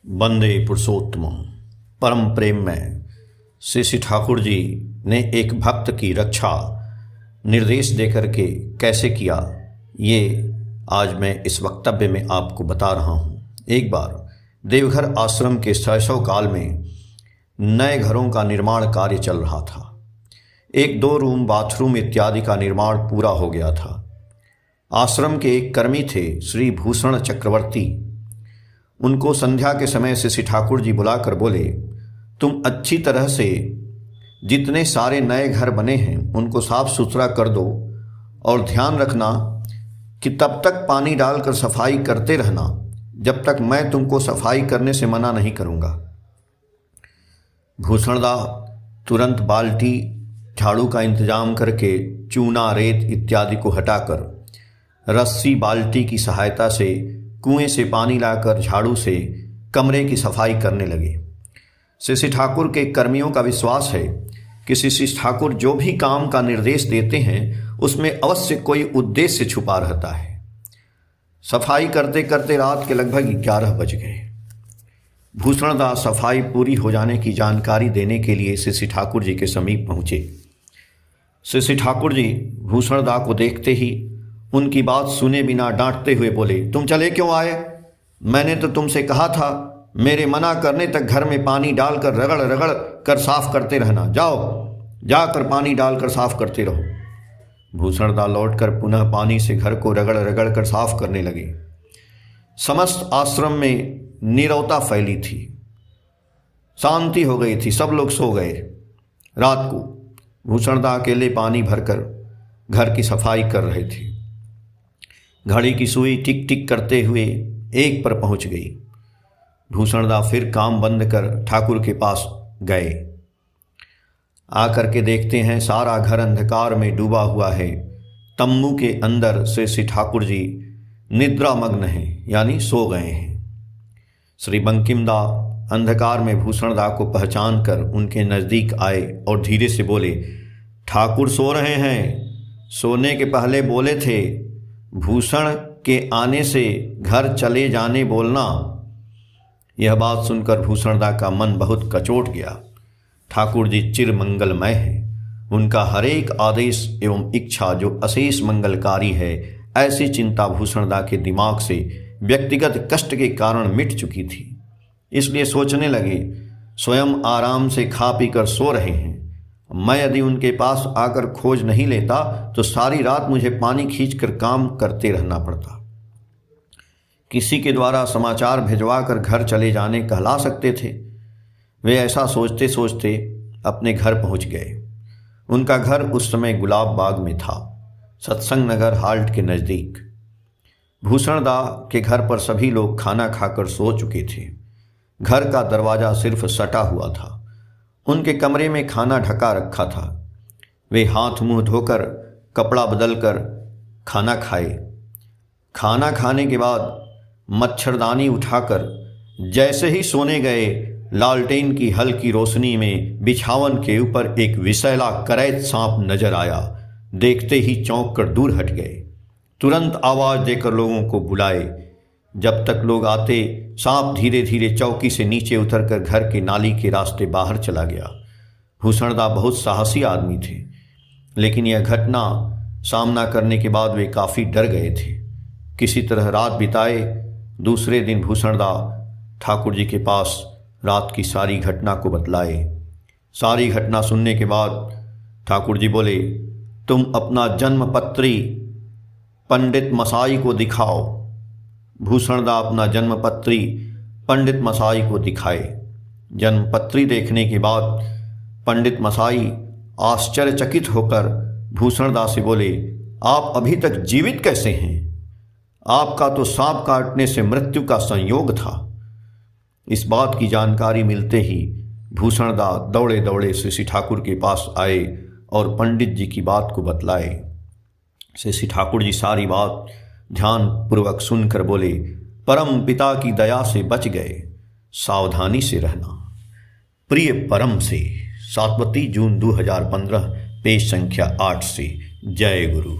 वंदे पुरुषोत्तमम। परम प्रेम में श्री ठाकुर जी ने एक भक्त की रक्षा निर्देश देकर के कैसे किया, ये आज मैं इस वक्तव्य में आपको बता रहा हूँ। एक बार देवघर आश्रम के शैशव काल में नए घरों का निर्माण कार्य चल रहा था। 1-2 रूम, बाथरूम इत्यादि का निर्माण पूरा हो गया था। आश्रम के एक कर्मी थे श्री भूषण चक्रवर्ती। उनको संध्या के समय श्री ठाकुर जी बुलाकर बोले, तुम अच्छी तरह से जितने सारे नए घर बने हैं उनको साफ सुथरा कर दो और ध्यान रखना कि तब तक पानी डालकर सफाई करते रहना जब तक मैं तुमको सफाई करने से मना नहीं करूँगा। भूषणदा तुरंत बाल्टी झाड़ू का इंतजाम करके चूना, रेत इत्यादि को हटाकर रस्सी बाल्टी की सहायता से कुएं से पानी लाकर झाड़ू से कमरे की सफाई करने लगे। श्री ठाकुर के कर्मियों का विश्वास है कि श्री ठाकुर जो भी काम का निर्देश देते हैं उसमें अवश्य कोई उद्देश्य छुपा रहता है। सफाई करते करते रात के लगभग 11 बज गए। भूषणदास सफाई पूरी हो जाने की जानकारी देने के लिए श्री ठाकुर जी के समीप पहुँचे। श्री ठाकुर जी भूषणदा को देखते ही उनकी बात सुने बिना डांटते हुए बोले, तुम चले क्यों आए? मैंने तो तुमसे कहा था मेरे मना करने तक घर में पानी डालकर रगड़ रगड़ कर साफ करते रहना। जाओ, जाकर पानी डालकर साफ करते रहो। भूषणदा लौटकर पुनः पानी से घर को रगड़ रगड़ कर साफ करने लगे। समस्त आश्रम में नीरवता फैली थी, शांति हो गई थी, सब लोग सो गए। रात को भूषणदा अकेले पानी भरकर घर की सफाई कर रहे थे। घड़ी की सुई टिक टिक करते हुए 1 पर पहुंच गई। भूषणदा फिर काम बंद कर ठाकुर के पास गए। आकर के देखते हैं सारा घर अंधकार में डूबा हुआ है। तम्बू के अंदर श्री ठाकुर जी निद्रामग्न हैं, यानी सो गए हैं। श्री बंकिमदा अंधकार में भूषणदा को पहचान कर उनके नज़दीक आए और धीरे से बोले, ठाकुर सो रहे हैं। सोने के पहले बोले थे भूषण के आने से घर चले जाने बोलना। यह बात सुनकर भूषणदा का मन बहुत कचोट गया। ठाकुर जी चिर मंगलमय हैं। उनका हरेक आदेश एवं इच्छा जो अशेष मंगलकारी है, ऐसी चिंता भूषणदा के दिमाग से व्यक्तिगत कष्ट के कारण मिट चुकी थी। इसलिए सोचने लगे, स्वयं आराम से खा पी कर सो रहे हैं, मैं यदि उनके पास आकर खोज नहीं लेता तो सारी रात मुझे पानी खींचकर काम करते रहना पड़ता। किसी के द्वारा समाचार भिजवा कर घर चले जाने कहला सकते थे। वे ऐसा सोचते सोचते अपने घर पहुंच गए। उनका घर उस समय गुलाब बाग में था, सत्संग नगर हाल्ट के नज़दीक। भूषणदा के घर पर सभी लोग खाना खाकर सो चुके थे। घर का दरवाज़ा सिर्फ सटा हुआ था। उनके कमरे में खाना ढका रखा था। वे हाथ मुंह धोकर कपड़ा बदलकर खाना खाए। खाना खाने के बाद मच्छरदानी उठाकर जैसे ही सोने गए, लालटेन की हल्की रोशनी में बिछावन के ऊपर एक विषैला करैत सांप नजर आया। देखते ही चौंक कर दूर हट गए। तुरंत आवाज़ देकर लोगों को बुलाए। जब तक लोग आते, सांप धीरे धीरे चौकी से नीचे उतरकर घर के नाली के रास्ते बाहर चला गया। भूषणदा बहुत साहसी आदमी थे, लेकिन यह घटना सामना करने के बाद वे काफ़ी डर गए थे। किसी तरह रात बिताए। दूसरे दिन भूषणदा ठाकुर जी के पास रात की सारी घटना को बतलाए। सारी घटना सुनने के बाद ठाकुर जी बोले, तुम अपना जन्मपत्री पंडित मसाई को दिखाओ। भूषणदा अपना जन्मपत्री पंडित मसाई को दिखाए। जन्मपत्री देखने के बाद पंडित मसाई आश्चर्यचकित होकर भूषणदा से बोले, आप अभी तक जीवित कैसे हैं? आपका तो सांप काटने से मृत्यु का संयोग था। इस बात की जानकारी मिलते ही भूषणदा दौड़े दौड़े श्री ठाकुर के पास आए और पंडित जी की बात को बतलाए। श्री ठाकुर जी सारी बात ध्यान पूर्वक सुनकर बोले, परम पिता की दया से बच गए, सावधानी से रहना। प्रिय परम से 7 जून 2015, पेज संख्या 8 से। जय गुरु।